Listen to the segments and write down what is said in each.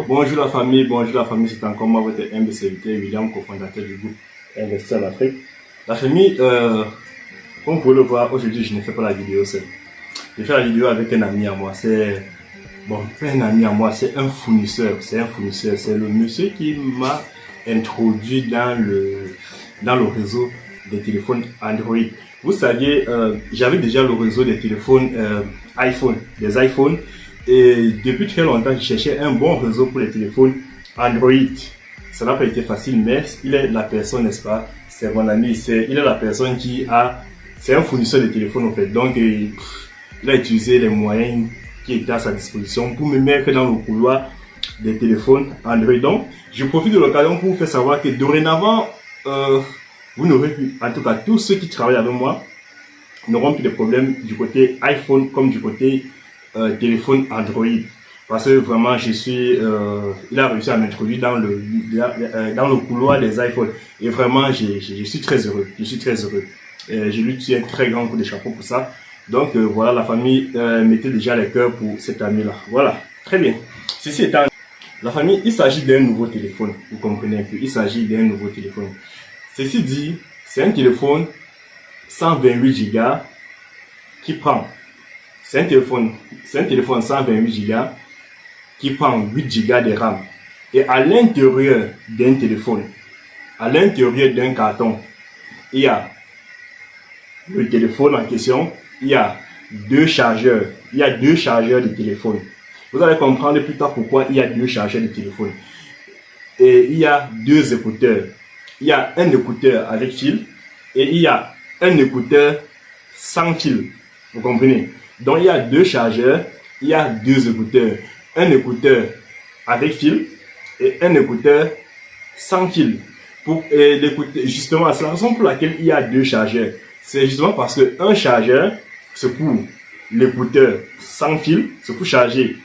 Bonjour la famille, c'est encore moi, votre humble serviteur, William, cofondateur du groupe Investir en Afrique. La famille, comme vous pouvez le voir, aujourd'hui je ne fais pas la vidéo seul. Je fais la vidéo avec un ami à moi, pas un ami à moi, c'est un fournisseur, c'est le monsieur qui m'a introduit dans le réseau des téléphones Android. Vous saviez, j'avais déjà le réseau des téléphones des iPhones. Et depuis très longtemps, je cherchais un bon réseau pour les téléphones Android. Ça n'a pas été facile, mais il est la personne, n'est-ce pas? C'est mon ami, il est la personne c'est un fournisseur de téléphones en fait. Donc, il a utilisé les moyens qui étaient à sa disposition pour me mettre dans le couloir des téléphones Android. Donc, je profite de l'occasion pour vous faire savoir que dorénavant, vous n'aurez plus, en tout cas tous ceux qui travaillent avec moi, n'auront plus de problèmes du côté iPhone comme du côté téléphone Android, parce que vraiment il a réussi à m'introduire dans le couloir des iPhones et vraiment je suis très heureux, je lui tire un très grand coup de chapeau pour ça. Donc voilà, la famille, mettez déjà les cœurs pour cet ami là. Voilà, très bien. Ceci étant, la famille, il s'agit d'un nouveau téléphone, vous comprenez un peu, il s'agit d'un nouveau téléphone. Ceci dit, c'est un téléphone 128 Go qui prend. C'est un téléphone 128 Go qui prend 8 Go de RAM. Et à l'intérieur d'un téléphone, à l'intérieur d'un carton, il y a le téléphone en question, il y a deux chargeurs. Il y a deux chargeurs de téléphone. Vous allez comprendre plus tard pourquoi il y a deux chargeurs de téléphone. Et il y a deux écouteurs. Il y a un écouteur avec fil et il y a un écouteur sans fil. Vous comprenez? Donc, il y a deux chargeurs, il y a deux écouteurs. Un écouteur avec fil et un écouteur sans fil. Justement, c'est la raison pour laquelle il y a deux chargeurs. C'est justement parce qu'un chargeur, c'est pour l'écouteur sans fil, c'est pour charger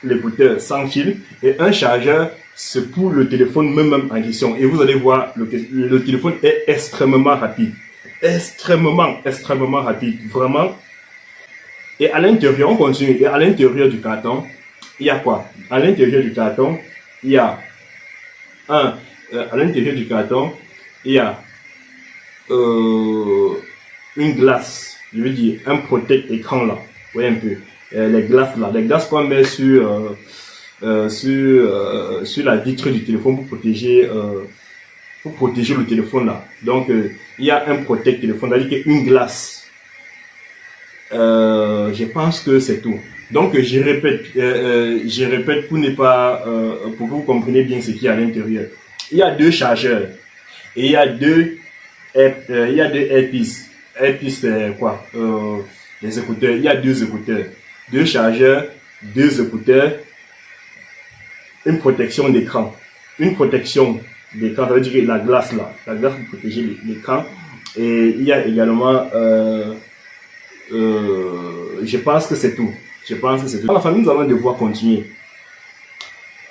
l'écouteur sans fil. Et un chargeur, c'est pour le téléphone même en question. Et vous allez voir, le téléphone est extrêmement rapide. Extrêmement rapide. Vraiment. Et à l'intérieur, on continue. Et à l'intérieur du carton, il y a quoi? À l'intérieur du carton, il y a une glace. Je veux dire, un protect écran là. Vous voyez un peu. Les glaces là. Les glaces qu'on met sur la vitre du téléphone pour protéger le téléphone là. Donc, il y a un protect téléphone, c'est-à-dire une glace. Je pense que c'est tout. Donc je répète pour ne pas pour que vous compreniez bien ce qu'il y a à l'intérieur. Il y a deux chargeurs et il y a deux airpiece. Airpiece c'est quoi? Les écouteurs. Il y a deux écouteurs, deux chargeurs, deux écouteurs, une protection d'écran. Une protection d'écran, ça veut dire la glace là, la glace pour protéger l'écran. Et il y a également je pense que c'est tout. Dans la famille, nous allons devoir continuer.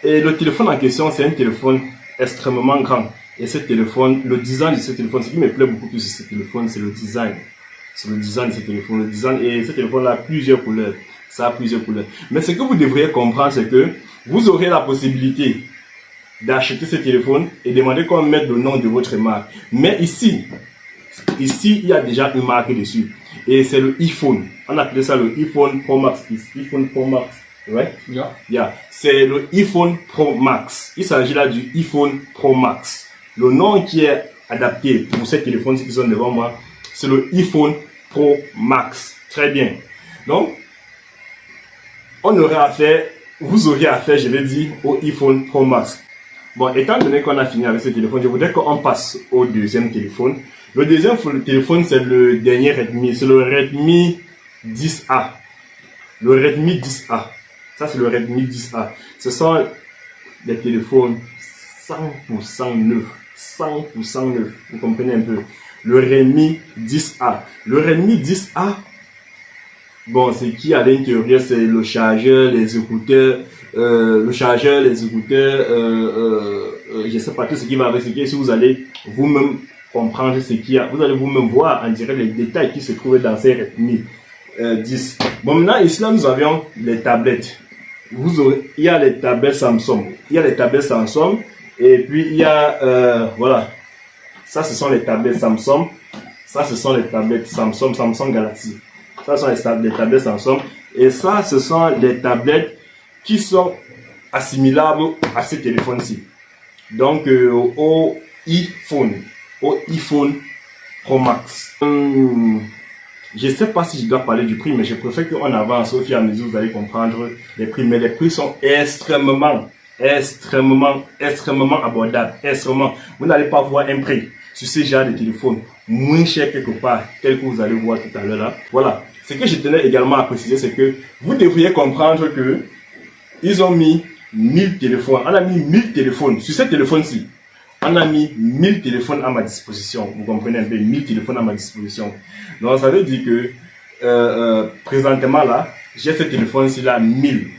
Et le téléphone en question, c'est un téléphone extrêmement grand. Et ce téléphone, le design de ce téléphone, ce qui me plaît beaucoup plus de ce téléphone, c'est le design. C'est le design de ce téléphone. Le design, et ce téléphone a plusieurs couleurs. Ça a plusieurs couleurs. Mais ce que vous devriez comprendre, c'est que vous aurez la possibilité d'acheter ce téléphone et demander qu'on mette le nom de votre marque. Mais ici, il y a déjà une marque dessus. Et c'est le iPhone. On appelle ça le iPhone Pro Max. iPhone Pro Max, right? Yeah. C'est le iPhone Pro Max. Il s'agit là du iPhone Pro Max. Le nom qui est adapté pour ces téléphones qui sont devant moi, c'est le iPhone Pro Max. Très bien. Donc, vous aurez affaire, je vais dire, au iPhone Pro Max. Bon, étant donné qu'on a fini avec ce téléphone, je voudrais qu'on passe au deuxième téléphone. Le deuxième téléphone, c'est le dernier Redmi. C'est le Redmi 10A. Le Redmi 10A. Ça, c'est le Redmi 10A. Ce sont des téléphones 100% neufs. 100% neufs. Vous comprenez un peu. Le Redmi 10A. Le Redmi 10A, bon, c'est qui à l'intérieur, c'est le chargeur, les écouteurs, je sais pas tout ce qui va avec ce qui est. Si vous allez vous-même comprendre ce qu'il y a, vous allez vous-même voir en direct les détails qui se trouvent dans ces Redmi 10. Bon, maintenant, ici, là, nous avions les tablettes. il y a les tablettes Samsung. Il y a les tablettes Samsung. Et puis, il y a, voilà. Ça, ce sont les tablettes Samsung. Ça, ce sont les tablettes Samsung Galaxy. Ça, ce sont les tablettes Samsung. Et ça, ce sont les tablettes qui sont assimilables à ces téléphones-ci. Donc, au iPhone Pro Max. Je ne sais pas si je dois parler du prix, mais je préfère qu'on avance au fur et à mesure, vous allez comprendre les prix. Mais les prix sont extrêmement abordables. Extrêmement. Vous n'allez pas voir un prix sur ce genre de téléphone moins cher quelque part, tel que vous allez voir tout à l'heure là. Voilà. Ce que je tenais également à préciser, c'est que vous devriez comprendre que ils ont mis 1000 téléphones. On a mis 1000 téléphones sur ce téléphone-ci. On a mis 1000 téléphones à ma disposition. Vous comprenez un peu, 1000 téléphones à ma disposition. Donc, ça veut dire que présentement, là, j'ai ce téléphone-ci, là, 1000.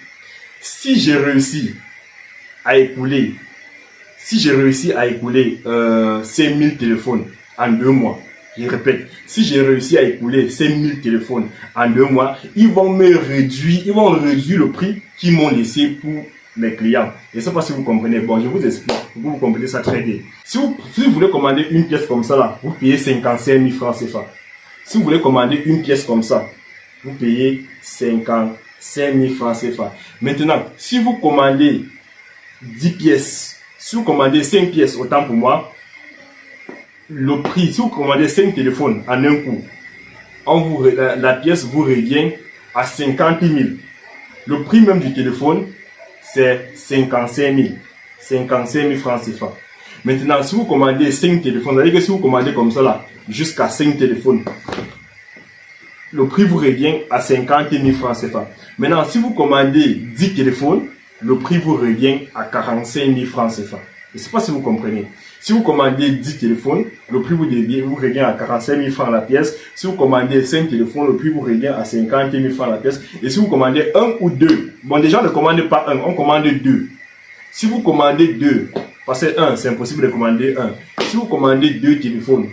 Si j'ai réussi à écouler, ces 1000 téléphones en 2 mois, je répète, si j'ai réussi à écouler ces 1000 téléphones en 2 mois, ils vont réduire le prix qu'ils m'ont laissé pour mes clients. Je ne sais pas si vous comprenez. Bon, je vous explique. Vous comprenez ça très bien. Si vous voulez commander une pièce comme ça, là, vous payez 55 000 francs CFA. Si vous voulez commander une pièce comme ça, vous payez 55 000 francs CFA. Maintenant, si vous commandez 10 pièces, si vous commandez 5 pièces, autant pour moi, le prix, si vous commandez 5 téléphones en un coup, la pièce vous revient à 50 000. Le prix même du téléphone, c'est 55 000 francs CFA. Maintenant, si vous commandez 5 téléphones, c'est-à-dire que si vous commandez comme ça là, jusqu'à 5 téléphones, le prix vous revient à 50 000 francs CFA. Maintenant, si vous commandez 10 téléphones, le prix vous revient à 45 000 francs CFA. Je ne sais pas si vous comprenez. Si vous commandez 10 téléphones, le prix vous revient à 45 000 francs la pièce. Si vous commandez 5 téléphones, le prix vous revient à 50 000 francs la pièce. Et si vous commandez 1 ou 2, bon, déjà, ne commandez pas 1, on commande 2. Si vous commandez 2, parce que 1, c'est impossible de commander 1. Si vous commandez 2 téléphones,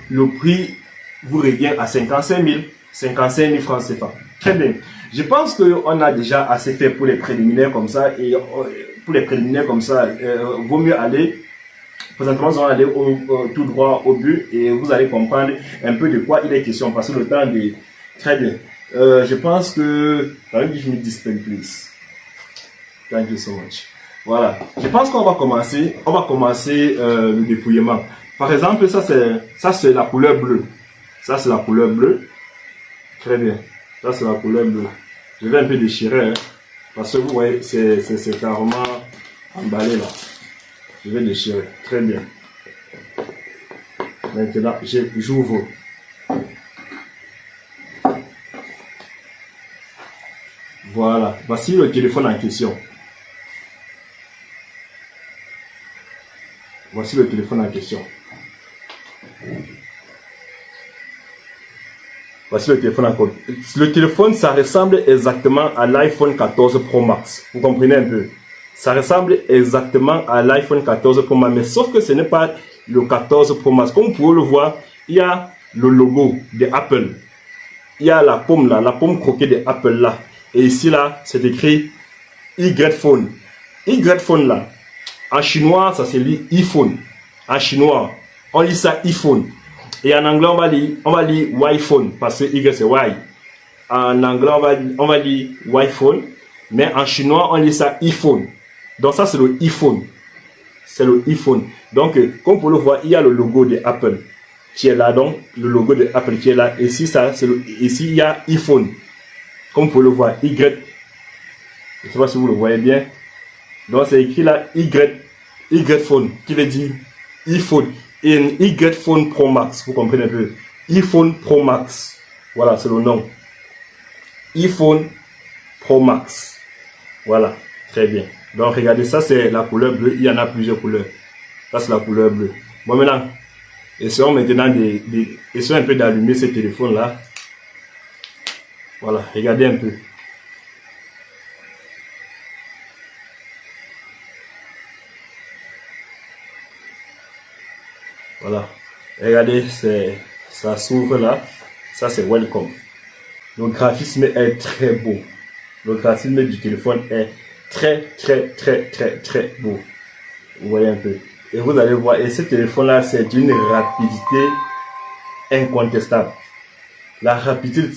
le prix vous revient à 55 000 francs CFA. Très bien. Je pense qu'on a déjà assez fait pour les préliminaires comme ça. Et pour les préliminaires comme ça, vaut mieux aller. Présentement, nous allons aller tout droit au but et vous allez comprendre un peu de quoi il est question. Parce que le temps est très bien. Je pense que... Give me this pen, please. Thank you so much. Voilà. Je pense qu'on va commencer. On va commencer le dépouillement. Par exemple, ça c'est la couleur bleue. Ça c'est la couleur bleue. Très bien. Ça c'est la couleur bleue. Je vais un peu déchirer. Hein, parce que vous voyez, c'est carrément emballé là. Je vais déchirer. Très bien. Maintenant, j'ouvre. Voilà. Voici le téléphone en question. Voici le téléphone en question. Voici le téléphone en question. Le téléphone, ça ressemble exactement à l'iPhone 14 Pro Max. Vous comprenez un peu? Ça ressemble exactement à l'iPhone 14 Pro Max, mais sauf que ce n'est pas le 14 Pro Max. Comme vous pouvez le voir, il y a le logo de Apple. Il y a la paume là, la paume croquée de Apple là. Et ici là, c'est écrit Y-Phone. Y-Phone là, en chinois, ça se lit iPhone. En chinois, on lit ça iPhone. Et en anglais, on va lire Y-Phone parce que Y c'est Y. En anglais, on va lire Y-Phone. Mais en chinois, on lit ça iPhone. Donc ça, c'est le iPhone. C'est le iPhone. Donc, comme vous pouvez le voir, il y a le logo de Apple qui est là. Donc, le logo de Apple qui est là. Ici, ici il y a iPhone. Comme vous pouvez le voir, Y. Je ne sais pas si vous le voyez bien. Donc, c'est écrit là Y-Phone, qui veut dire iPhone. Et un Y-Phone Pro Max. Vous comprenez un peu. iPhone Pro Max. Voilà, c'est le nom. iPhone Pro Max. Voilà, très bien. Donc, regardez, ça, c'est la couleur bleue. Il y en a plusieurs couleurs. Ça, c'est la couleur bleue. Bon, maintenant, essayons maintenant essayons un peu d'allumer ce téléphone-là. Voilà, regardez un peu. Voilà. Regardez, ça s'ouvre là. Ça, c'est Welcome. Le graphisme est très beau. Le graphisme du téléphone est très beau. Vous voyez un peu. Et vous allez voir, et ce téléphone-là, c'est d'une rapidité incontestable. La rapidité,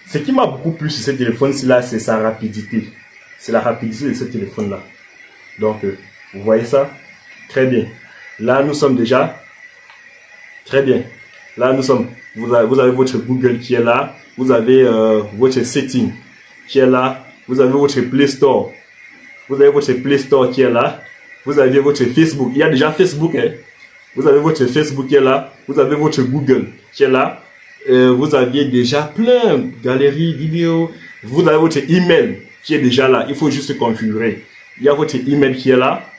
ce qui m'a beaucoup plu sur ce téléphone-là, c'est sa rapidité. C'est la rapidité de ce téléphone-là. Donc, vous voyez ça? Très bien. Là, nous sommes déjà... Très bien. Là, nous sommes... Vous avez votre Google qui est là. Vous avez votre setting qui est là. Vous avez votre Play Store. Vous avez votre Play Store qui est là. Vous avez votre Facebook. Il y a déjà Facebook. Hein? Vous avez votre Facebook qui est là. Vous avez votre Google qui est là. Vous aviez déjà plein de galeries, vidéos. Vous avez votre email qui est déjà là. Il faut juste configurer. Il y a votre email qui est là.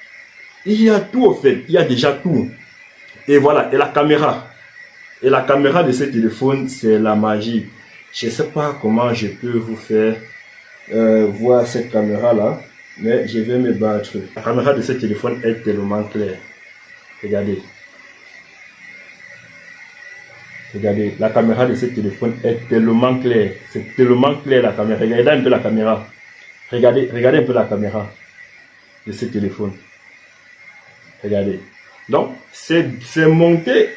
Il y a tout au fait. Il y a déjà tout. Et voilà. Et la caméra. Et la caméra de ce téléphone, c'est la magie. Je ne sais pas comment je peux vous faire voir cette caméra-là. Mais je vais me battre. La caméra de ce téléphone est tellement claire. Regardez. Regardez, la caméra de ce téléphone est tellement claire. C'est tellement clair la caméra. Regardez un peu la caméra. Regardez un peu la caméra de ce téléphone. Regardez. Donc, c'est monté.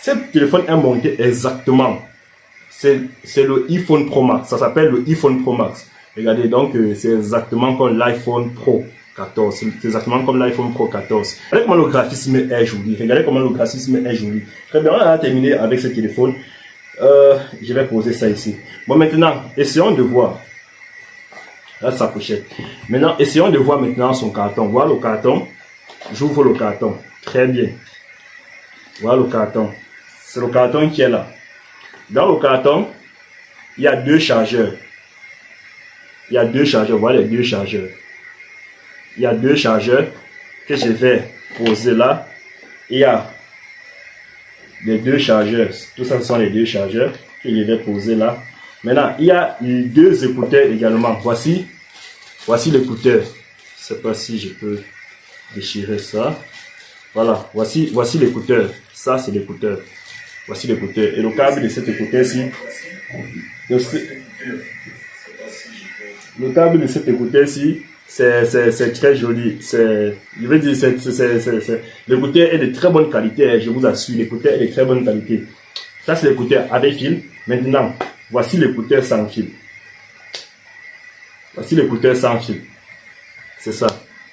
Ce téléphone est monté exactement. C'est le iPhone Pro Max. Ça s'appelle le iPhone Pro Max. Regardez, donc, c'est exactement comme l'iPhone Pro 14. C'est exactement comme l'iPhone Pro 14. Regardez comment le graphisme est joli. Regardez comment le graphisme est joli. Très bien, on a terminé avec ce téléphone. Je vais poser ça ici. Bon, maintenant, essayons de voir. Là, sa pochette. Maintenant, essayons de voir maintenant son carton. Voilà le carton. J'ouvre le carton. Très bien. Voilà le carton. C'est le carton qui est là. Dans le carton, il y a deux chargeurs. Il y a deux chargeurs. Voilà les deux chargeurs. Il y a deux chargeurs que je vais poser là. Il y a les deux chargeurs. Tout ça, ce sont les deux chargeurs que je vais poser là. Maintenant, il y a les deux écouteurs également. Voici l'écouteur. Je ne sais pas si je peux déchirer ça. Voilà, voici l'écouteur. Ça, c'est l'écouteur. Voici l'écouteur. Et le câble de cet écouteur-ci. Le câble de cet écouteur-ci, c'est très joli. Je veux dire, l'écouteur est de très bonne qualité. Je vous assure, l'écouteur est de très bonne qualité. Ça, c'est l'écouteur avec fil. Maintenant, voici l'écouteur sans fil. Voici l'écouteur sans fil. C'est ça.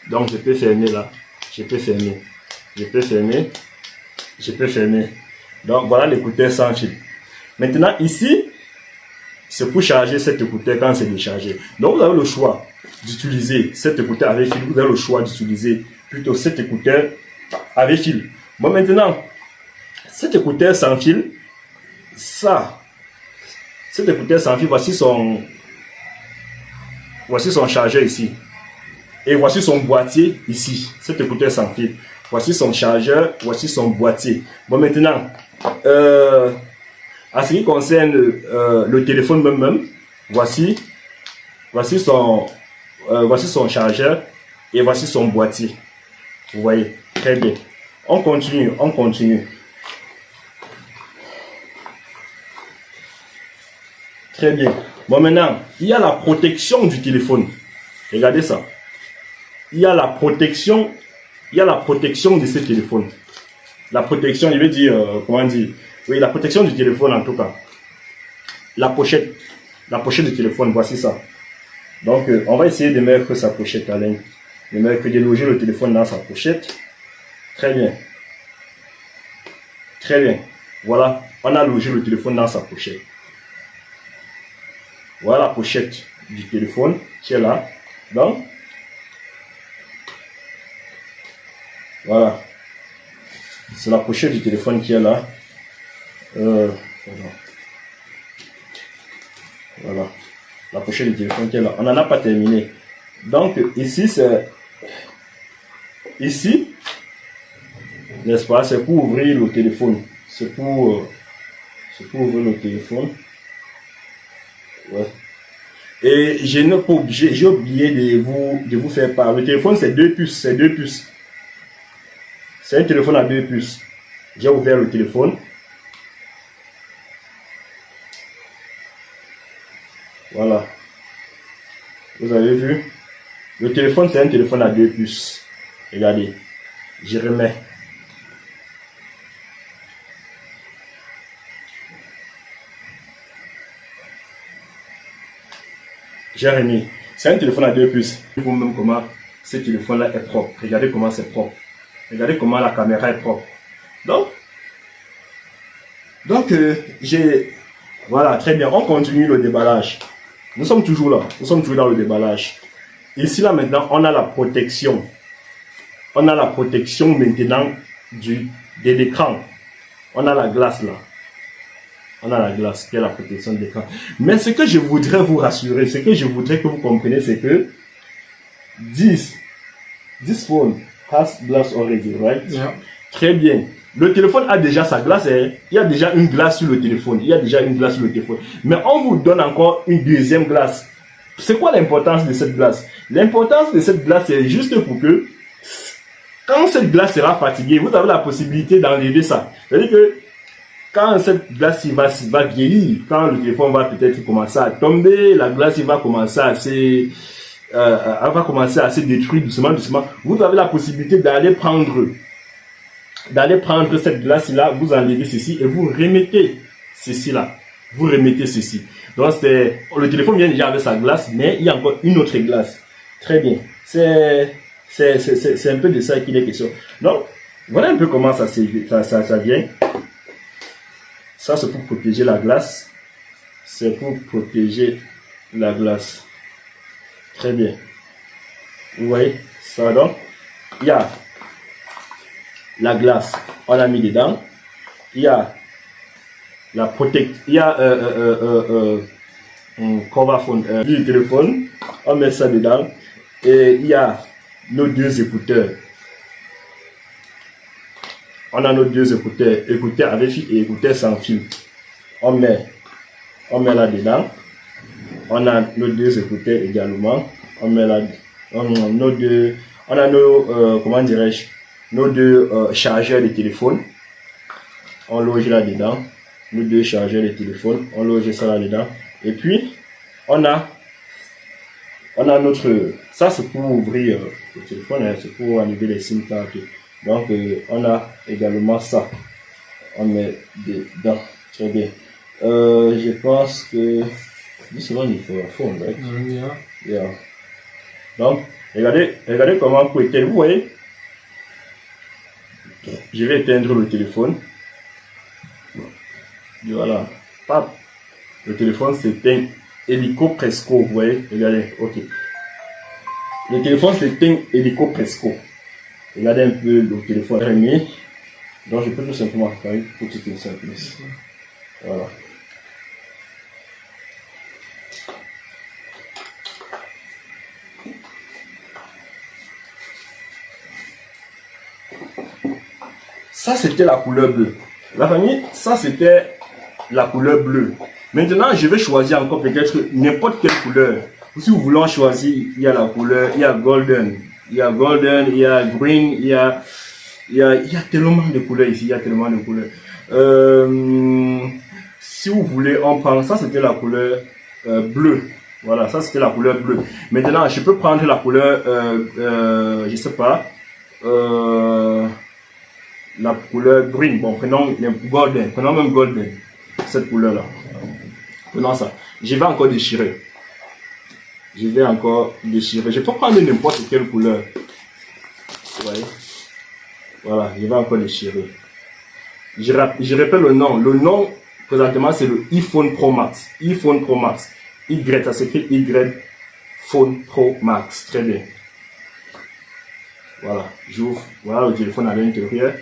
Donc, je peux fermer là. Je peux fermer. Je peux fermer. Je peux fermer. Donc, voilà l'écouteur sans fil. Maintenant, ici, c'est pour charger cet écouteur quand c'est déchargé. Donc, vous avez le choix d'utiliser cet écouteur avec fil. Vous avez le choix d'utiliser plutôt cet écouteur avec fil. Bon, maintenant, cet écouteur sans fil, cet écouteur sans fil, voici son chargeur ici. Et voici son boîtier ici. Cet écouteur sans fil. Voici son chargeur, voici son boîtier. Bon, maintenant, à ce qui concerne le téléphone même, voici son chargeur et voici son boîtier. Vous voyez, très bien. On continue. Très bien. Bon, maintenant, il y a la protection du téléphone. Regardez ça. Il y a la protection de ce téléphone. La protection, je veux dire, comment dire? Oui, la protection du téléphone en tout cas. La pochette du téléphone, voici ça. Donc, on va essayer de mettre sa pochette à l'aide. De loger le téléphone dans sa pochette. Très bien. Très bien. Voilà, on a logé le téléphone dans sa pochette. Voilà la pochette du téléphone qui est là. Donc, voilà. C'est la pochette du téléphone qui est là. Voilà. La pochette du téléphone qui est là. On n'en a pas terminé. Donc, ici, n'est-ce pas, c'est pour ouvrir le téléphone. C'est pour ouvrir le téléphone. Ouais. Et j'ai oublié de vous faire part. Le téléphone, c'est deux puces. C'est un téléphone à deux puces. J'ai ouvert le téléphone. Voilà. Vous avez vu? Le téléphone, c'est un téléphone à 2 puces. Regardez. Je remets. J'ai remis. C'est un téléphone à 2 puces. Vous-même comment ce téléphone-là est propre. Regardez comment c'est propre. Regardez comment la caméra est propre. Donc voilà, très bien. On continue le déballage. Nous sommes toujours là. Nous sommes toujours dans le déballage. Ici, là, maintenant, on a la protection. On a la protection maintenant de l'écran. On a la glace là. On a la glace qui est la protection de l'écran. Mais ce que je voudrais vous rassurer, ce que je voudrais que vous compreniez, c'est que this phone has glass already, right? Yeah. Très bien. Le téléphone a déjà sa glace. Hein? Il y a déjà une glace sur le téléphone. Il y a déjà une glace sur le téléphone. Mais on vous donne encore une deuxième glace. C'est quoi l'importance de cette glace? L'importance de cette glace, c'est juste pour que quand cette glace sera fatiguée, vous avez la possibilité d'enlever ça. C'est-à-dire que quand cette glace va vieillir, quand le téléphone va peut-être commencer à tomber, la glace va commencer à se détruire doucement, vous avez la possibilité d'aller prendre cette glace-là, vous enlevez ceci et vous remettez ceci là. Vous remettez ceci. Donc le téléphone vient déjà avec sa glace, mais il y a encore une autre glace. Très bien. C'est un peu de ça qu'il est question. Donc, voilà un peu comment ça vient. Ça, c'est pour protéger la glace. C'est pour protéger la glace. Très bien. Vous voyez ça, donc, il y a la glace, on l'a mis dedans. Il y a la protection, il y a cover phone du téléphone, on met ça dedans. Et il y a nos deux écouteurs. On a nos deux écouteurs, écouteurs avec fil et écouteurs sans fil. On met là dedans. On a nos deux écouteurs également. On met là, on a nos comment dirais-je, nos deux chargeurs de téléphone. On loge là dedans. Nos deux chargeurs de téléphone. On loge ça là dedans. Et puis on a notre, ça c'est pour ouvrir le téléphone, hein, c'est pour enlever les SIM cards. Donc on a également ça. On met dedans. Très bien. Je pense que this one is for a phone, right? Yeah. Donc regardez comment vous éteindre. Vous voyez, je vais éteindre le téléphone. Et voilà. Pap. Le téléphone s'éteint hélico presco. Vous voyez, regardez. Ok. Le téléphone s'éteint hélico presco. Regardez un peu le téléphone remis. Donc je peux tout simplement faire une petite simple. Voilà. Ça c'était la couleur bleue. La famille, ça c'était la couleur bleue. Maintenant, je vais choisir encore peut-être n'importe quelle couleur. Si vous voulez en choisir, il y a la couleur, il y a golden, il y a green, il y a tellement de couleurs ici, il y a tellement de couleurs. Si vous voulez en prendre, ça c'était la couleur bleue. Voilà, ça c'était la couleur bleue. Maintenant, je peux prendre la couleur, je sais pas, la couleur green. Bon, prenons golden, prenons même golden, cette couleur-là. Prenons ça. Je vais encore déchirer. Je peux prendre n'importe quelle couleur. Vous voyez? Voilà, je vais encore déchirer. Je répète le nom. Le nom, présentement, c'est le iPhone Pro Max. iPhone Pro Max. Y, ça s'écrit Y Phone Pro Max. Très bien. Voilà, j'ouvre. Voilà le téléphone à l'intérieur.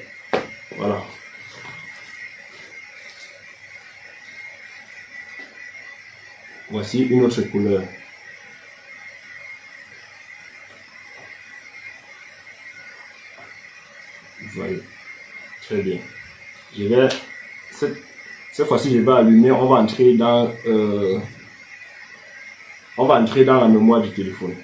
Voilà. Voici une autre couleur. Vous voyez. Très bien. Cette fois-ci, je vais allumer. On va entrer dans la mémoire du téléphone.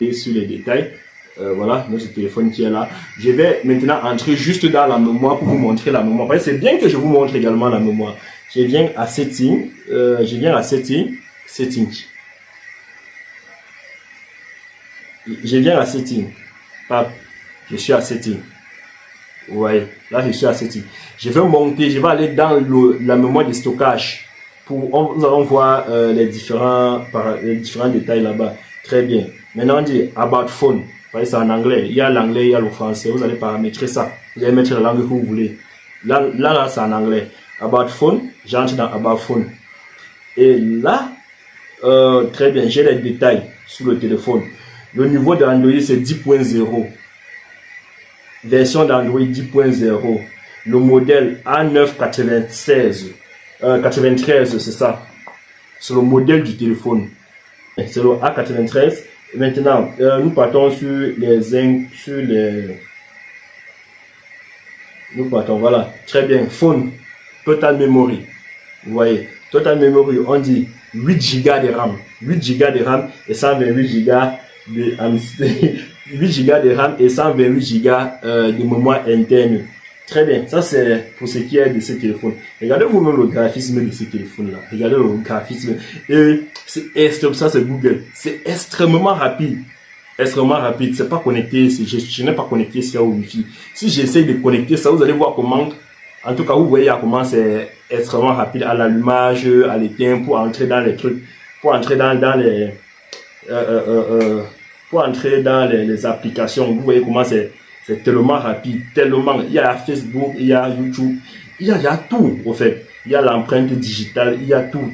Et sur les détails, voilà notre téléphone qui est là. Je vais maintenant entrer juste dans la mémoire pour vous montrer la mémoire. C'est bien que je vous montre également la mémoire. Je viens à Setting. setting. Je viens à setting. Hop, je suis à setting. Vous voyez, là je suis à setting. Je vais monter, je vais aller dans la mémoire de stockage. Nous allons voir les différents détails là-bas. Très bien. Maintenant on dit about phone. Vous voyez, c'est en anglais. Il y a l'anglais, il y a le français. Vous allez paramétrer ça. Vous allez mettre la langue que vous voulez. Là c'est en anglais. About phone, j'entre dans about phone. Et là, très bien, j'ai les détails sur le téléphone. Le niveau d'Android c'est 10.0. Version d'Android 10.0. Le modèle A996. 93, c'est ça. C'est le modèle du téléphone. C'est le A93. Et maintenant, nous partons sur Nous partons, voilà. Très bien. Phone. Total memory. Vous voyez. Total memory, on dit 8 Go de RAM. 8 Go de RAM et 128 Go de 8 Go de RAM et 128 Go de mémoire interne. Très bien, ça c'est pour ce qui est de ce téléphone. Regardez vous-même le graphisme de ce téléphone-là. Regardez le graphisme. Et ça c'est Google. C'est extrêmement rapide. Extrêmement rapide. C'est pas connecté. Je n'ai pas connecté ça au Wi-Fi. Si j'essaie de connecter ça, vous allez voir comment. En tout cas, vous voyez comment c'est extrêmement rapide à l'allumage, à l'éteint, pour entrer dans les trucs, pour entrer dans les applications. Vous voyez comment c'est tellement rapide, tellement. Il y a Facebook, il y a YouTube, il y a tout, en fait. Il y a l'empreinte digitale, il y a tout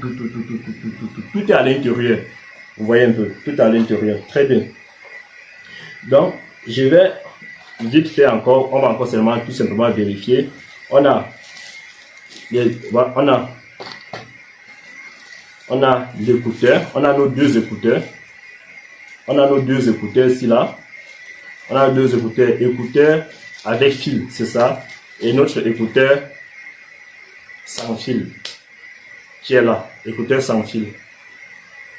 est à l'intérieur. Vous voyez un peu, tout est à l'intérieur. Très bien. Donc, je vais vite fait encore, on va encore seulement tout simplement vérifier. On a l'écouteur, on a nos deux écouteurs. On a nos deux écouteurs ici là. On a deux écouteurs avec fil, c'est ça. Et notre écouteur sans fil qui est là. Écouteur sans fil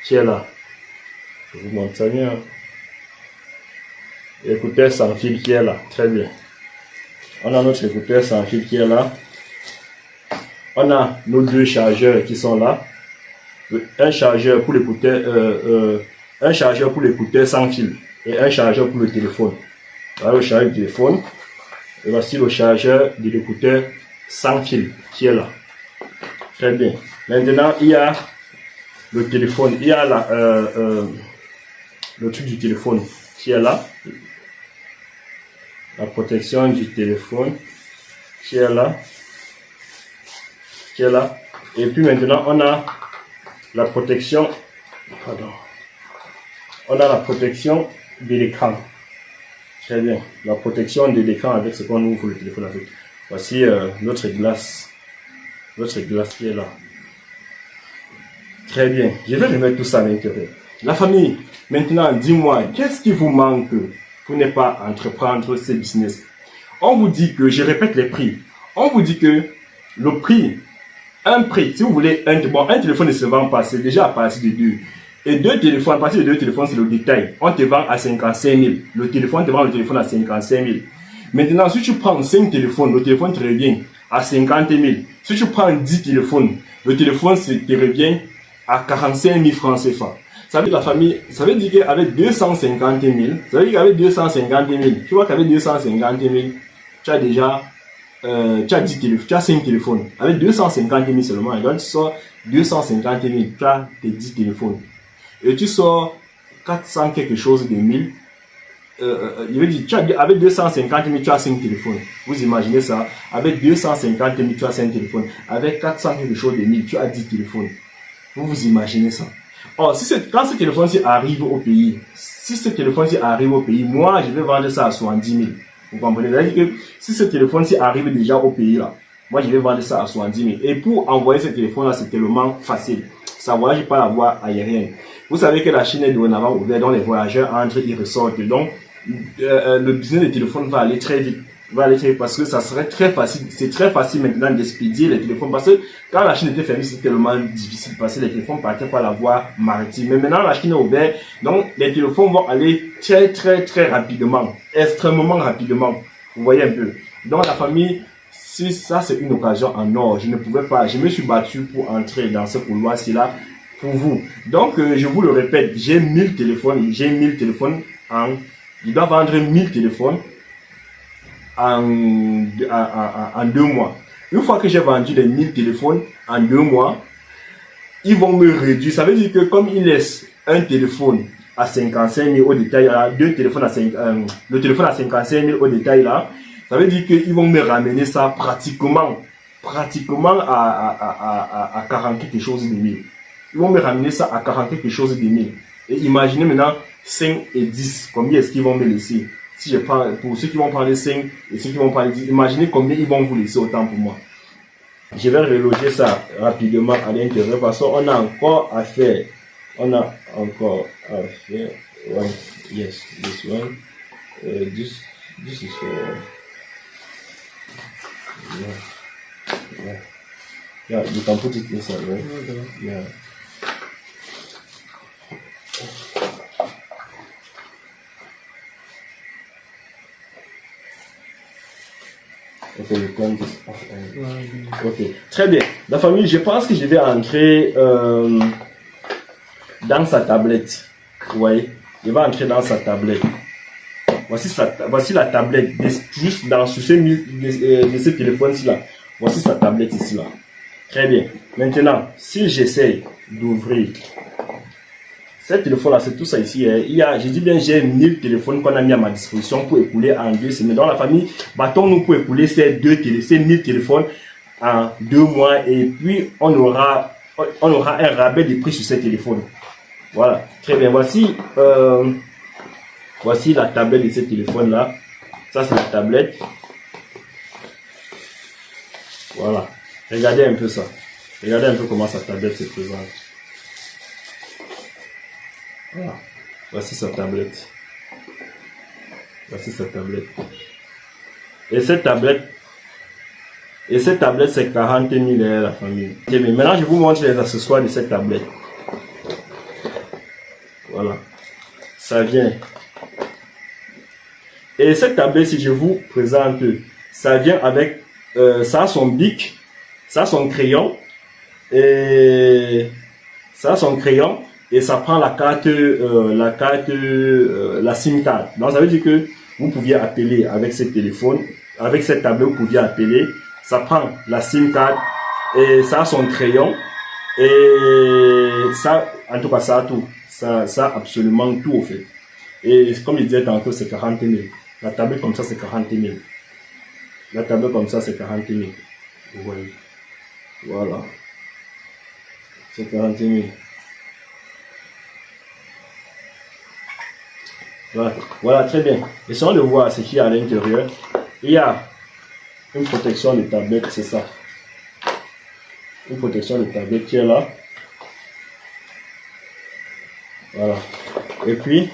qui est là. Je vous montre ça bien. Écouteur sans fil qui est là. Très bien. On a notre écouteur sans fil qui est là. On a nos deux chargeurs qui sont là. Un chargeur pour l'écouteur, sans fil et un chargeur pour le téléphone. Voilà le chargeur du téléphone. Et voici le chargeur de l'écouteur sans fil qui est là. Très bien. Maintenant, il y a le téléphone. Il y a le truc du téléphone qui est là. La protection du téléphone qui est là. Et puis maintenant, on a la protection. Pardon. On a la protection de l'écran. Très bien. La protection de l'écran avec ce qu'on ouvre le téléphone avec. Voici notre glace. Notre glace qui est là. Très bien. Je vais remettre tout ça à l'intérieur. La famille, maintenant, dis-moi, qu'est-ce qui vous manque pour ne pas entreprendre ce business? On vous dit que, je répète les prix. On vous dit que le prix, si vous voulez, un téléphone ne se vend pas, c'est déjà à partir de 2. Et deux téléphones, à partir de 2 téléphones, c'est le détail. On te vend à 55 000. Le téléphone te vend le téléphone à 55 000. Maintenant, si tu prends 5 téléphones, le téléphone te revient à 50 000. Si tu prends 10 téléphones, le téléphone te revient à 45 000 francs CFA. Ça veut dire la famille, ça veut dire qu'avec 250 000, ça veut dire qu'avec 250 000, tu vois qu'avec 250 000, tu as déjà, tu as 10 téléphones, tu as 5 téléphones. Avec 250 000 seulement, et donc tu sors 250 000, tu as tes 10 téléphones. Et tu sors 400 quelque chose de 1000. Je veux dire, avec 250 000, tu as 5 téléphones. Vous imaginez ça? Avec 250 000, tu as 5 téléphones. Avec 400 quelque chose de 1000, tu as 10 téléphones. Vous imaginez ça? Or, quand ce téléphone-ci arrive au pays, moi, je vais vendre ça à 70 000. Vous comprenez? C'est-à-dire que si ce téléphone-ci arrive déjà au pays, là, moi, je vais vendre ça à 70 000. Et pour envoyer ce téléphone-là, c'est tellement facile. Ça voyage par la voie aérienne. Vous savez que la Chine est dorénavant ouverte, donc les voyageurs entrent, ils ressortent. Donc, le business des téléphones va aller très vite. Parce que ça serait très facile. C'est très facile maintenant d'expédier les téléphones. Parce que quand la Chine était fermée, c'était tellement difficile parce que les téléphones partaient par la voie maritime. Mais maintenant, la Chine est ouverte. Donc, les téléphones vont aller très, très, très rapidement. Extrêmement rapidement. Vous voyez un peu. Donc, la famille, si ça, c'est une occasion en or. Je ne pouvais pas. Je me suis battu pour entrer dans ce couloir-ci là. pour vous. Donc, je vous le répète, j'ai 1000 téléphones. Je dois vendre 1000 téléphones en 2 mois. Une fois que j'ai vendu les 1000 téléphones en 2 mois, ils vont me réduire. Ça veut dire que comme ils laissent un téléphone à 55 000 au détail, là, le téléphone à 55 000 au détail là, ça veut dire qu'ils vont me ramener ça pratiquement à 40 quelque chose de 1000. Ils vont me ramener ça à 40 quelque chose de 1000. Et imaginez maintenant 5 et 10, combien est-ce qu'ils vont me laisser? Si je parle, pour ceux qui vont parler 5 et ceux qui vont parler 10, imaginez combien ils vont vous laisser autant pour moi. Je vais reloger ça rapidement à l'intérieur parce qu'on a encore à faire. One, yes, this one. This is for. Yeah, you can put it inside, right? Okay. Yeah. Ok, je prends this off. Ok, très bien. La famille, je pense que je vais entrer dans sa tablette. Vous voyez, je vais entrer dans sa tablette. Voici la tablette, juste dans ce de ce téléphone-ci là. Voici sa tablette ici là. Très bien. Maintenant, si j'essaie d'ouvrir ce téléphone-là, c'est tout ça ici. Je dis bien, j'ai 1000 téléphones qu'on a mis à ma disposition pour écouler en 2 semaines. Dans la famille, battons-nous pour écouler ces 1000 téléphones en 2 mois. Et puis, on aura un rabais de prix sur ces téléphones. Voilà. Très bien. Voici la tablette de ce téléphone-là. Ça, c'est la tablette. Voilà. Regardez un peu ça. Regardez un peu comment sa tablette se présente. Voilà. Voici sa tablette. Voici sa tablette. Et cette tablette, c'est 40 000 la famille. Okay, mais maintenant, je vous montre les accessoires de cette tablette. Voilà. Ça vient. Et cette tablette, si je vous présente, ça vient avec, ça a son bic, ça a son crayon, et ça prend la carte, la SIM card. Donc ça veut dire que vous pouviez appeler avec ce téléphone, avec cette tablette vous pouviez appeler. Ça prend la SIM card et ça a son crayon et ça, en tout cas ça a tout, ça a absolument tout au fait. Et comme je disais tantôt, c'est 40 000. La tablette comme ça c'est 40 000. La tablette comme ça c'est 40 000. Vous voyez. Voilà. C'est 40 000. Voilà, très bien. Essayons de voir ce qu'il y a à l'intérieur. Il y a une protection de tablette, c'est ça. Une protection de tablette qui est là. Voilà. Et puis,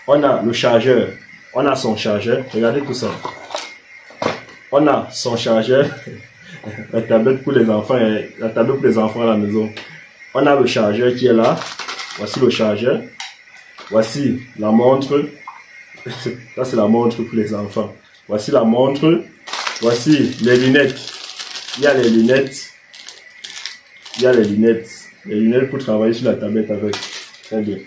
on a le chargeur. On a son chargeur. Regardez tout ça. On a son chargeur. La tablette pour les enfants à la maison. On a le chargeur qui est là. Voici le chargeur. Voici la montre. Ça, c'est la montre pour les enfants. Voici la montre. Voici les lunettes. Il y a les lunettes. Il y a les lunettes. Les lunettes pour travailler sur la tablette avec. Très bien.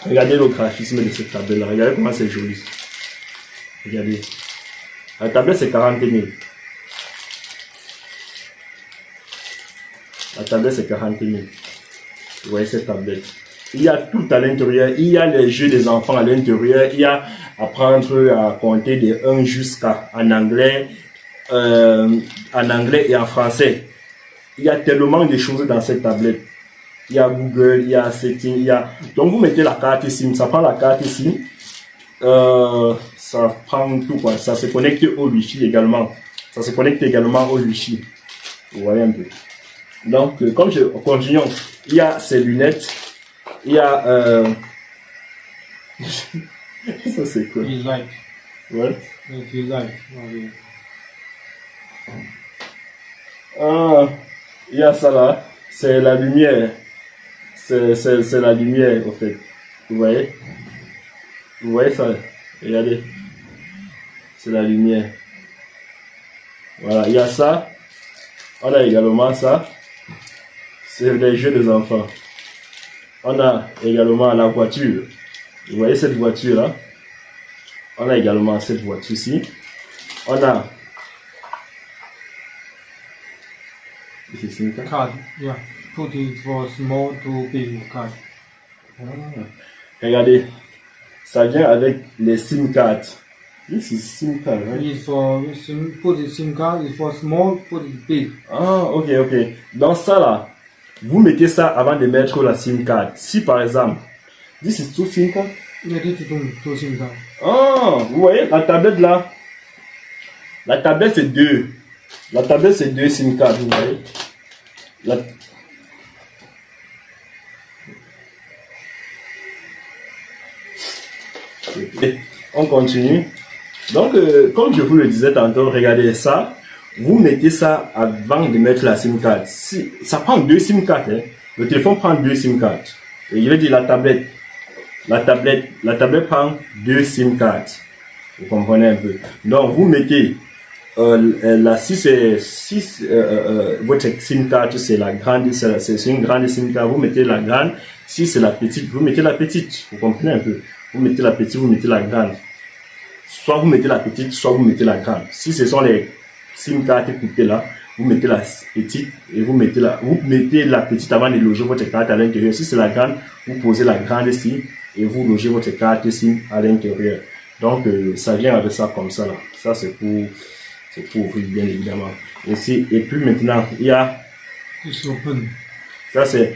Regardez le graphisme de cette tablette. Regardez comment c'est joli. Regardez. La tablette, c'est 40 000. La tablette, c'est 40 000. Vous voyez cette tablette. Il y a tout à l'intérieur. Il y a les jeux des enfants à l'intérieur. Il y a apprendre à compter de 1 jusqu'à en anglais et en français. Il y a tellement de choses dans cette tablette. Il y a Google, il y a Setting, il y a... Donc vous mettez la carte SIM, ça prend la carte SIM. Ça prend tout quoi. Ça se connecte au Wi-Fi également. Ça se connecte également au Wi-Fi. Vous voyez un peu. Donc, comme je continue, il y a ces lunettes. Il y a... Ça c'est quoi? Like. What? Like. Ah, il y a ça là. C'est la lumière. C'est la lumière, en fait. Vous voyez? Vous voyez ça? Regardez. C'est la lumière. Voilà, il y a ça. On a également ça. c'est les jeux des enfants. On a également la voiture. Vous voyez cette voiture-là? On a également cette voiture-ci. On a... Card, yeah. Put it for small to big card. Regardez, ça vient avec les SIM cards. This is SIM card, right? It's for put it SIM card. It's for small, put it big. Ah, ok. Dans ça là, vous mettez ça avant de mettre la SIM card. Si par exemple, this is two SIM card. Yeah, this is two SIM card. Ah, vous voyez la tablette là. La tablette c'est deux. La tablette c'est deux SIM cards, vous voyez. Et on continue. Donc, comme je vous le disais tantôt, regardez ça. Vous mettez ça avant de mettre la SIM card. Si, ça prend deux SIM cards. Hein. Le téléphone prend deux SIM cards. Et je vais dire la tablette. La tablette prend deux SIM cards. Vous comprenez un peu. Donc, vous mettez votre SIM card, c'est la grande, c'est une grande SIM card. Vous mettez la grande. Si c'est la petite, vous mettez la petite. Vous comprenez un peu. Vous mettez la petite, vous mettez la grande. Soit vous mettez la petite, soit vous mettez la grande. Si ce sont les SIM cards coupées là, vous mettez la petite et vous mettez la petite avant de loger votre carte à l'intérieur. Si c'est la grande, vous posez la grande SIM et vous logez votre carte SIM à l'intérieur. Donc ça vient avec ça comme ça là. Ça c'est pour ouvrir bien évidemment. Et puis maintenant il y a ça c'est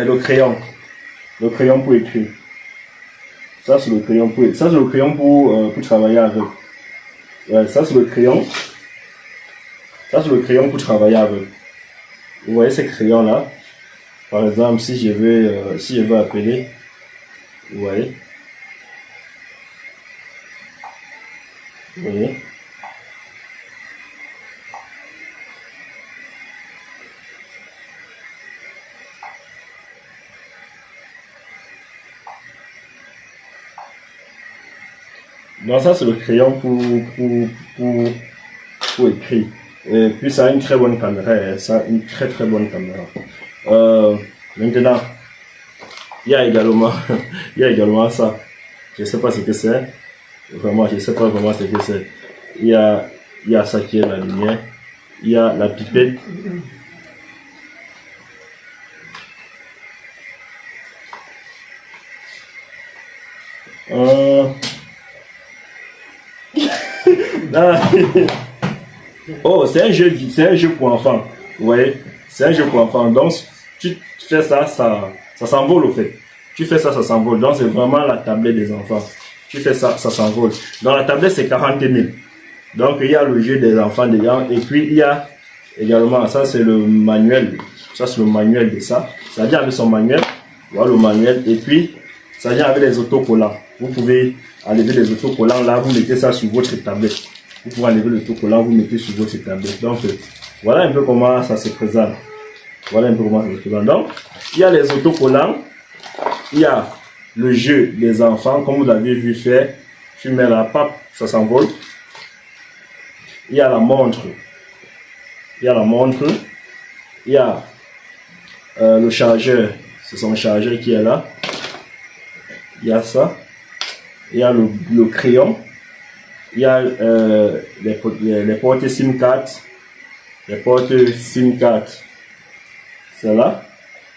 le crayon pour écrire. Ça c'est le crayon pour travailler avec. Ouais, ça c'est le crayon. Ça c'est le crayon pour travailler avec. Vous voyez ces crayons là. Par exemple, si je veux appeler, vous voyez. Vous voyez. Donc ça c'est le crayon pour écrire. Et puis ça a une très bonne caméra, ça a une très bonne caméra. Maintenant, il y a également ça. Je sais pas ce que c'est. Vraiment, je sais pas vraiment ce que c'est. Il y a ça qui est la lumière. Il y a la pipette. Oh, c'est un jeu pour enfants. Vous voyez, c'est un jeu pour enfants. Donc, tu fais ça s'envole au fait. Tu fais ça s'envole. Donc, c'est vraiment la tablette des enfants. Tu fais ça s'envole. Dans la tablette, c'est 40 000. Donc, il y a le jeu des enfants dedans. Et puis, il y a également, ça, c'est le manuel. Ça, c'est le manuel de ça. Ça vient avec son manuel. Voilà le manuel. Et puis, ça vient avec les autocollants. Vous pouvez enlever les autocollants là. Vous mettez ça sur votre tablette. Vous pouvez enlever le autocollant, vous mettez sur votre tablette. Donc, voilà un peu comment ça se présente. Donc, il y a les autocollants. Il y a le jeu des enfants, comme vous l'avez vu faire. Tu mets la pape, ça s'envole. Il y a la montre. Il y a le chargeur. C'est son chargeur qui est là. Il y a ça. Il y a le crayon. Il y a les portes SIM card. Les portes SIM card. C'est là.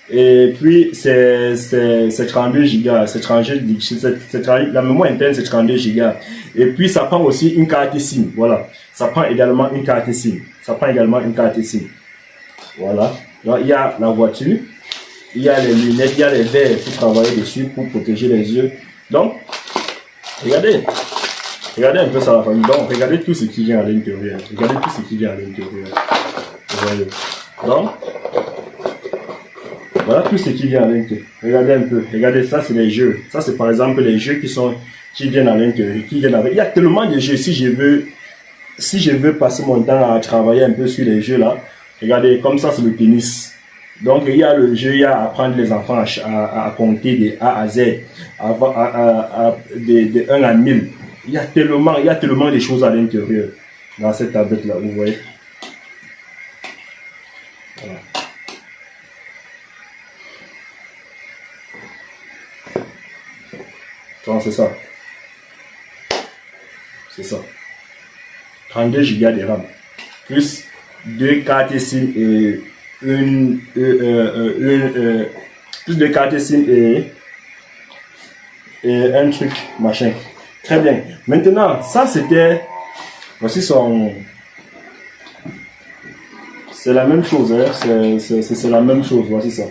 Et puis, c'est 32 gigas. La mémoire interne, c'est 32 gigas. Et puis, ça prend aussi une carte SIM. Voilà. Ça prend également une carte SIM. Voilà. Donc, il y a la voiture. Il y a les lunettes. Il y a les verres pour travailler dessus, pour protéger les yeux. Donc, regardez un peu ça la famille. Donc, regardez tout ce qui vient à l'intérieur. Vous voyez. Donc, voilà tout ce qui vient à l'intérieur. Regardez un peu. Regardez, ça c'est les jeux. Ça c'est par exemple les jeux qui viennent à l'intérieur. Il y a tellement de jeux. Si je veux passer mon temps à travailler un peu sur les jeux là, regardez, comme ça c'est le tennis. Donc il y a le jeu, il y a apprendre les enfants à compter de A à Z, de 1 à 1000. Il y a tellement de choses à l'intérieur dans cette tablette là, vous voyez. Voilà. Donc c'est ça. C'est ça. 32 Go de RAM. Plus 2 cartes SIM et plus de cartes SIM et un truc machin. Très bien. Maintenant, ça c'était. Voici son. C'est la même chose, hein? C'est la même chose, voici ça.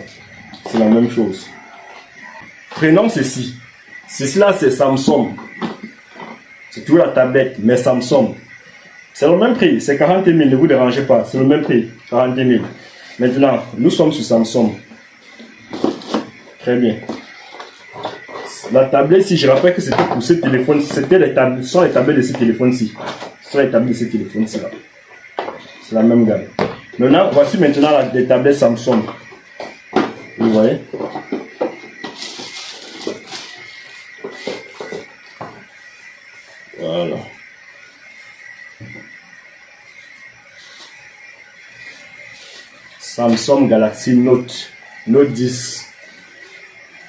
C'est la même chose. Prenons ceci. Ceci là, c'est Samsung. C'est toujours la tablette, mais Samsung. C'est le même prix, c'est 40 000, ne vous dérangez pas, c'est le même prix, 40 000. Maintenant, nous sommes sur Samsung. Très bien. La tablette, si je rappelle que c'était pour ce téléphone, c'était les tablettes, ce sont les tablettes de ce téléphone-ci. Ce sont les tablettes de ce téléphone-ci là. C'est la même gamme. Maintenant, voici maintenant les tablettes Samsung. Vous voyez? Voilà. Samsung Galaxy Note 10.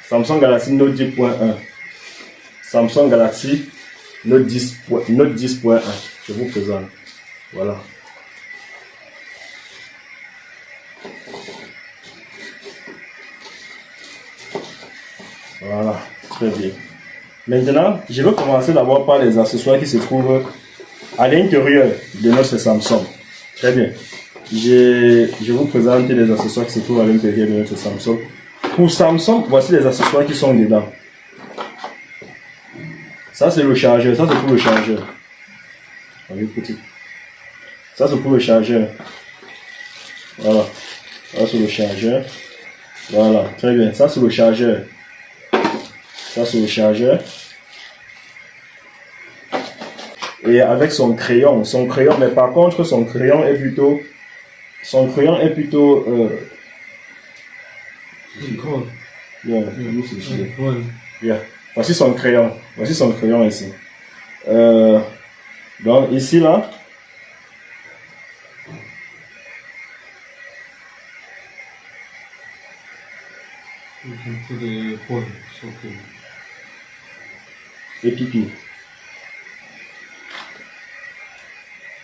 Samsung Galaxy Note 10.1. Samsung Galaxy Note 10.1. Je vous présente. Voilà. Voilà, très bien. Maintenant, je vais commencer d'abord par les accessoires qui se trouvent à l'intérieur de notre Samsung. Très bien. Je vous présente les accessoires qui se trouvent à l'intérieur de notre Samsung. Pour Samsung, voici les accessoires qui sont dedans. Ça, c'est le chargeur. Ça, c'est pour le chargeur. Ça, c'est pour le chargeur. Voilà. Ça, c'est le chargeur. Voilà, très bien. Ça, c'est le chargeur. Ça, c'est le chargeur. Et avec son crayon, mais par contre, son crayon est plutôt. Yeah. Voici son crayon. Voici son crayon ici. Donc ici là. Et pipi.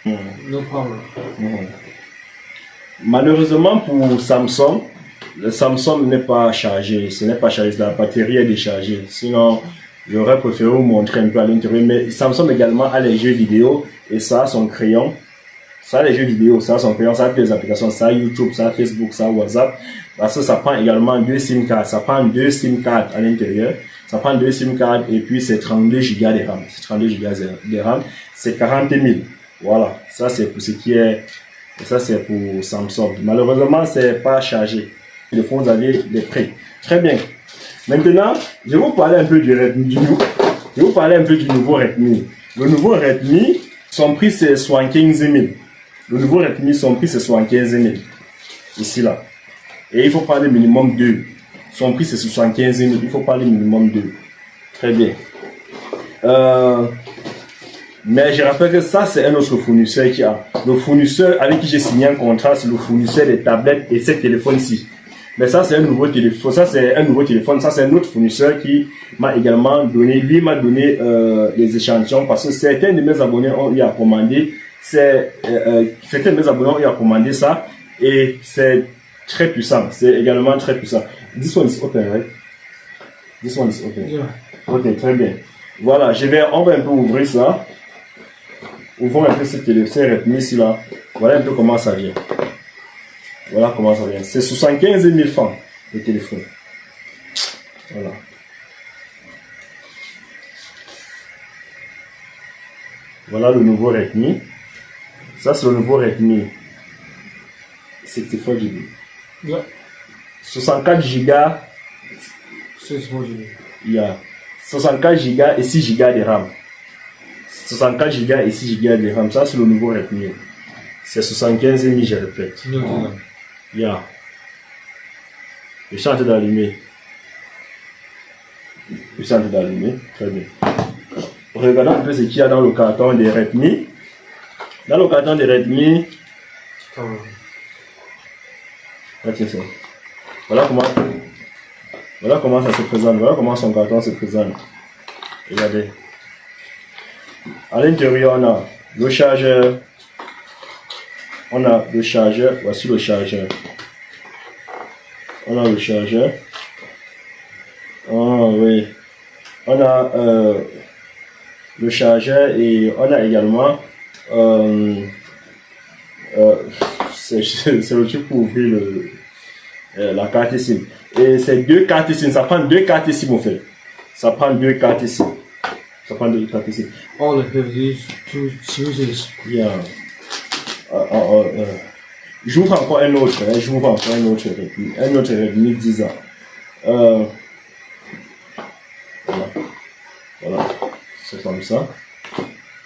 No problem. Malheureusement pour Samsung, le Samsung n'est pas chargé. Ce n'est pas chargé, la batterie est déchargée. Sinon, j'aurais préféré vous montrer un peu à l'intérieur. Mais Samsung également a les jeux vidéo et ça a son crayon. Ça a les jeux vidéo, ça a son crayon, ça a toutes les applications, ça a YouTube, ça a Facebook, ça a WhatsApp. Parce que ça prend également 2 SIM cards. Ça prend 2 SIM cards à l'intérieur. Ça prend 2 SIM cards et puis c'est 32 Go de RAM. C'est 32 Go de RAM. C'est 40 000. Voilà. Ça c'est pour ce qui est. Et ça c'est pour Samsung. Malheureusement, c'est pas chargé. Le fond, vous avez les prix. Très bien. Maintenant, je vais vous parler un peu du Redmi. Je vais vous parler un peu du nouveau Redmi. Le nouveau Redmi, son prix c'est 75 000. Le nouveau Redmi, son prix c'est 75 000. Ici là. Et il faut parler minimum 2. Son prix c'est 75 000. Il faut parler minimum 2. Très bien. Mais je rappelle que ça c'est un autre fournisseur qui a. Le fournisseur avec qui j'ai signé un contrat, c'est le fournisseur des tablettes et ces téléphones-ci. Mais ça c'est un nouveau téléphone. Ça c'est un nouveau téléphone. Ça c'est un autre fournisseur qui m'a également donné. Lui m'a donné les échantillons parce que certains de mes abonnés ont eu à commander. Certains de mes abonnés ont eu à commander ça et c'est très puissant. C'est également très puissant. This one is open, right? This one is open. Yeah. Ok, très bien. Voilà, on va un peu ouvrir ça. Ouvrons un peu ce téléphone Redmi ici là. Voilà un peu comment ça vient. Voilà comment ça vient. C'est 75 000 francs le téléphone. Voilà. Voilà le nouveau Redmi. Ça c'est le nouveau Redmi. 64 GB. Yeah. 64 Go. 64 GB. Il y a 64 Go et 6 Go de RAM. 64 Go et 6 Go de RAM. Ça c'est le nouveau Redmi. C'est 75 000, je répète. No. Yeah. Je suis en train d'allumer. Très bien. Regardons un peu ce qu'il y a dans le carton des Redmi. Dans le carton des Redmi. Voilà comment ça se présente. Voilà comment son carton se présente. Regardez. À l'intérieur, on a le chargeur. On a le chargeur. Voici le chargeur. On a le chargeur. Oh oui. On a le chargeur et on a également c'est le truc pour ouvrir la carte SIM. Et c'est 2 cartes SIM. Ça prend 2 cartes SIM en fait. Ça prend 2 cartes SIM. Ça prend 2 cartes SIM. All of these two chooses. Yeah. J'ouvre encore un autre. J'ouvre encore un autre Redmi. Un autre Redmi 10 ans. Voilà. Voilà. C'est comme ça.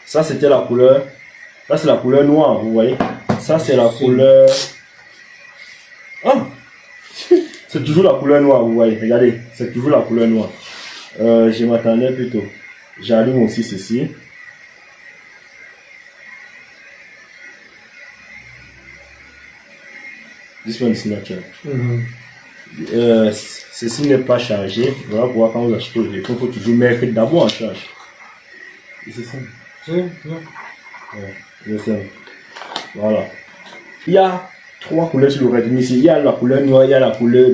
Ça c'était la couleur. Ça c'est la couleur noire, vous voyez. Ça c'est la couleur. Ah! C'est toujours la couleur noire, vous voyez. Regardez, c'est toujours la couleur noire. Je m'attendais plutôt. J'allume aussi ceci. This one is not charged. Ceci n'est pas chargé. Voilà pourquoi quand vous achetez le téléphone, il faut toujours mettre d'abord en charge. Et c'est ça. Voilà. Il y a 3 couleurs sur le Redmi ici. Il y a la couleur noire, il y a la couleur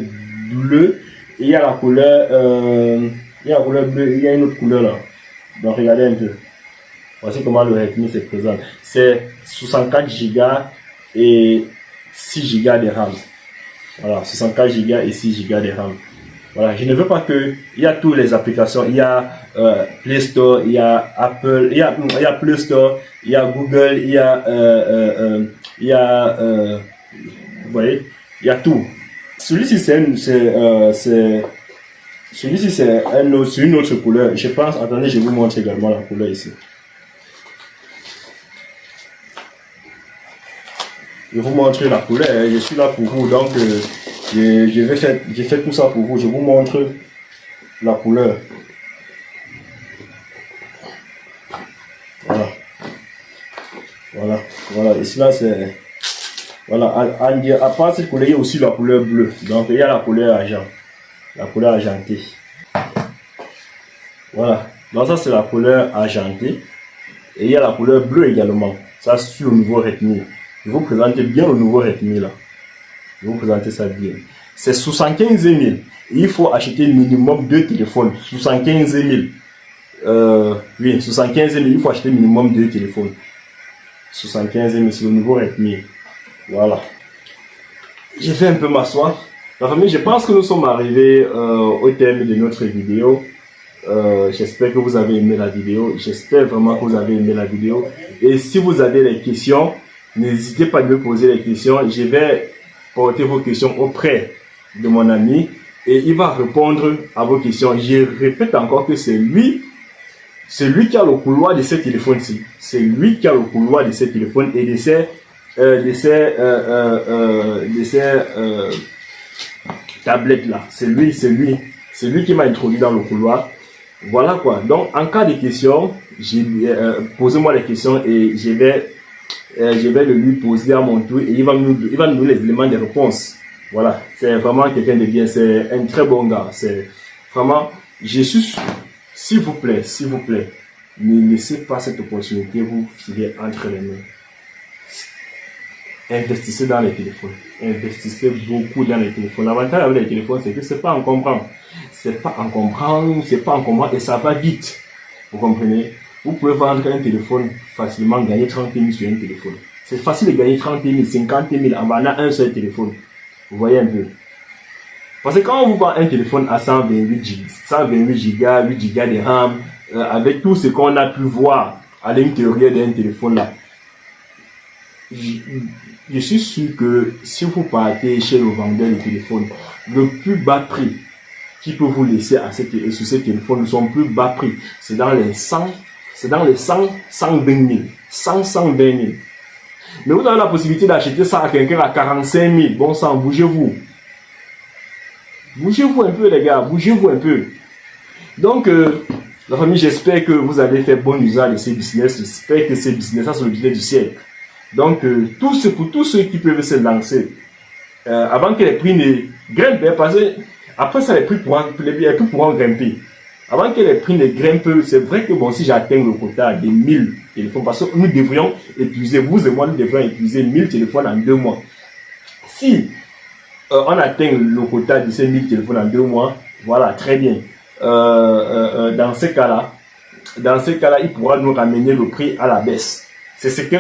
bleue, et il y a la couleur bleue, il y a une autre couleur là. Donc regardez un peu. Voici comment le Redmi se présente. C'est 64 Go et 6 Go de RAM. Voilà, 64 Go et 6 Go de RAM. Voilà, je ne veux pas que il y a toutes les applications, il y a Play Store, il y a Apple, il y a Play Store, il y a Google, il y a vous voyez, il y a tout. Celui-ci c'est une autre couleur. Je pense, attendez, je vous montre également la couleur ici. Je vous montre la couleur, je suis là pour vous, donc j'ai fait tout ça pour vous. Je vous montre la couleur. Voilà, ici là c'est, voilà, à part cette couleur, il y a aussi la couleur bleue, donc il y a la couleur argent, la couleur argentée. Voilà, donc ça c'est la couleur argentée, et il y a la couleur bleue également, ça sur le nouveau Redmi. Je vous présente bien le nouveau Redmi là. Je vais vous présenter ça bien. C'est 75 000. Il faut acheter minimum 2 téléphones. 75 000. Oui, 75 000. Il faut acheter minimum 2 téléphones. 75 000, c'est le nouveau Redmi. Voilà. J'ai fait un peu m'asseoir. La famille, je pense que nous sommes arrivés au terme de notre vidéo. J'espère que vous avez aimé la vidéo. J'espère vraiment que vous avez aimé la vidéo. Et si vous avez des questions, n'hésitez pas à me poser les questions. Je vais porter vos questions auprès de mon ami et il va répondre à vos questions. Je répète encore que c'est lui qui a le couloir de ce téléphone-ci. C'est lui qui a le couloir de ce téléphone et de ces tablettes-là. C'est lui qui m'a introduit dans le couloir. Voilà quoi. Donc, en cas de questions, posez-moi les questions et je vais le lui poser à mon tour et il va nous donner les éléments de réponse. Voilà, c'est vraiment quelqu'un de bien, c'est un très bon gars. C'est vraiment, je suis sûr, s'il vous plaît, ne laissez pas cette opportunité vous filer entre les mains. Investissez dans les téléphones, investissez beaucoup dans les téléphones. L'avantage avec les téléphones, c'est que c'est pas encombrant, et ça va vite. Vous comprenez? Vous pouvez vendre un téléphone facilement, gagner 30 000 sur un téléphone. C'est facile de gagner 30 000, 50 000 en vendant un seul téléphone. Vous voyez un peu. Parce que quand on vous vend un téléphone à 128 Go, 8 Go de RAM, avec tout ce qu'on a pu voir à l'intérieur d'un téléphone là, je suis sûr que si vous partez chez le vendeur de téléphone, le plus bas prix qui peut vous laisser sur ces téléphones, son plus bas prix, c'est dans les 120 000. 120 000. Mais vous avez la possibilité d'acheter ça à quelqu'un à 45 000. Bon sang, bougez-vous. Bougez-vous un peu les gars, bougez-vous un peu. Donc, la famille, j'espère que vous avez fait bon usage de ces business. J'espère que ces business, ça c'est le business du siècle. Donc, pour tous ceux qui peuvent se lancer, avant que les prix ne grimpent, parce que après ça, les prix pourront grimper. avant que les prix ne grimpent, c'est vrai que bon, si j'atteins le quota des 1000 téléphones, parce que nous devrions épuiser, vous et moi, nous devrions épuiser 1000 téléphones en 2 mois. Si on atteint le quota de ces 1000 téléphones en 2 mois, voilà, très bien. Dans ces cas-là, il pourra nous ramener le prix à la baisse. C'est ce qui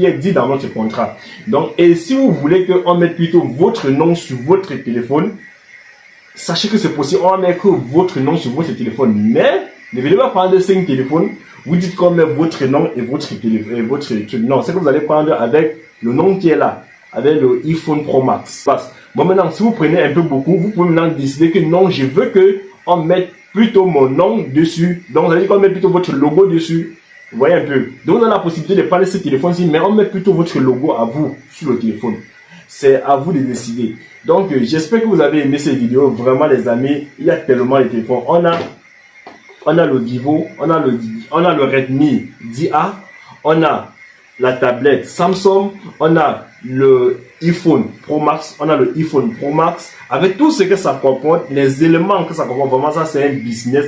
est dit dans notre contrat. Donc, et si vous voulez qu'on mette plutôt votre nom sur votre téléphone, sachez que c'est possible, on va mettre votre nom sur votre téléphone. Mais, ne venez pas prendre 5 téléphones, vous dites qu'on met votre nom et votre téléphone, non, c'est que vous allez prendre avec le nom qui est là, avec le iPhone Pro Max. Bon, maintenant, si vous prenez un peu beaucoup, vous pouvez maintenant décider que non, je veux que on mette plutôt mon nom dessus. Donc, vous allez dire qu'on met plutôt votre logo dessus. Vous voyez un peu. Donc, on a la possibilité de prendre ce téléphone-ci, mais on met plutôt votre logo à vous sur le téléphone. C'est à vous de décider. Donc, j'espère que vous avez aimé cette vidéo. Vraiment, les amis, il y a tellement de téléphones. On a le Vivo, on a le Redmi 10A, on a la tablette Samsung, on a le iPhone Pro Max, avec tout ce que ça comporte, les éléments que ça comporte. Vraiment, ça c'est un business.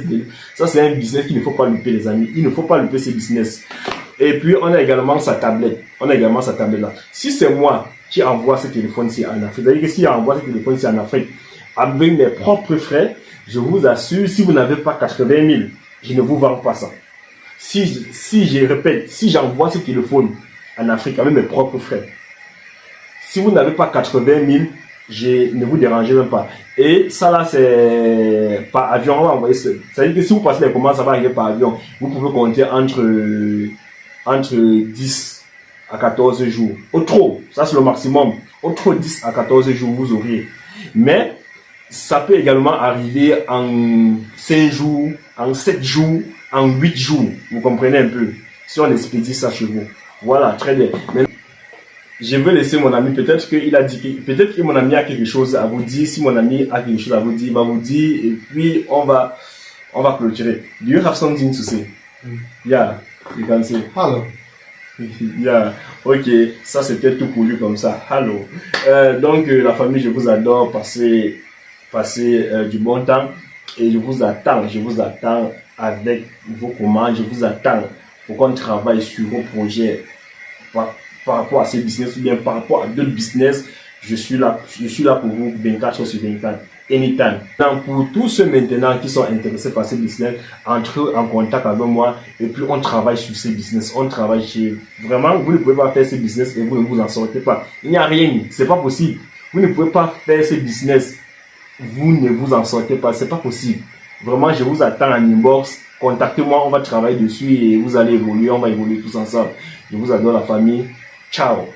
Ça c'est un business qu'il ne faut pas louper, les amis. Il ne faut pas louper ce business. Et puis, on a également sa tablette. Là. Si c'est moi qui envoie ce téléphone-ci en Afrique, c'est-à-dire que si j'envoie ce téléphone-ci en Afrique avec mes propres frais, je vous assure, si vous n'avez pas 80 000, je ne vous vends pas ça. Je répète, si j'envoie ce téléphone en Afrique avec mes propres frais, si vous n'avez pas 80 000, ne vous dérangez même pas. Et ça là, c'est par avion, on va envoyer ça. C'est-à-dire que si vous passez les commandes, ça va arriver par avion. Vous pouvez compter entre 10 à 14 jours. Au trop, ça c'est le maximum. Au trop 10 à 14 jours, vous auriez. Mais ça peut également arriver en 5 jours, en 7 jours, en 8 jours. Vous comprenez un peu. Si on expédie ça chez vous. Voilà, très bien. Maintenant, je vais laisser mon ami, peut-être que mon ami a quelque chose à vous dire. Si mon ami a quelque chose à vous dire, il va vous dire, et puis on va clôturer. Do you have something to say? Yeah, you can say. Hello. Yeah, ok, ça c'était tout couru comme ça. Hello. Donc la famille, je vous adore, passer du bon temps, et je vous attends avec vos commandes, je vous attends pour qu'on travaille sur vos projets. Par rapport à ces business ou bien par rapport à d'autres business, je suis là pour vous 24 heures sur 24, anytime. Donc pour tous ceux maintenant qui sont intéressés par ces business, entrez en contact avec moi et puis on travaille sur ces business, vraiment, vous ne pouvez pas faire ces business et vous ne vous en sortez pas. Il n'y a rien, c'est pas possible. Vous ne pouvez pas faire ces business, vous ne vous en sortez pas, c'est pas possible. Vraiment, je vous attends en inbox, contactez-moi, on va travailler dessus et vous allez évoluer, on va évoluer tous ensemble. Je vous adore la famille. Ciao.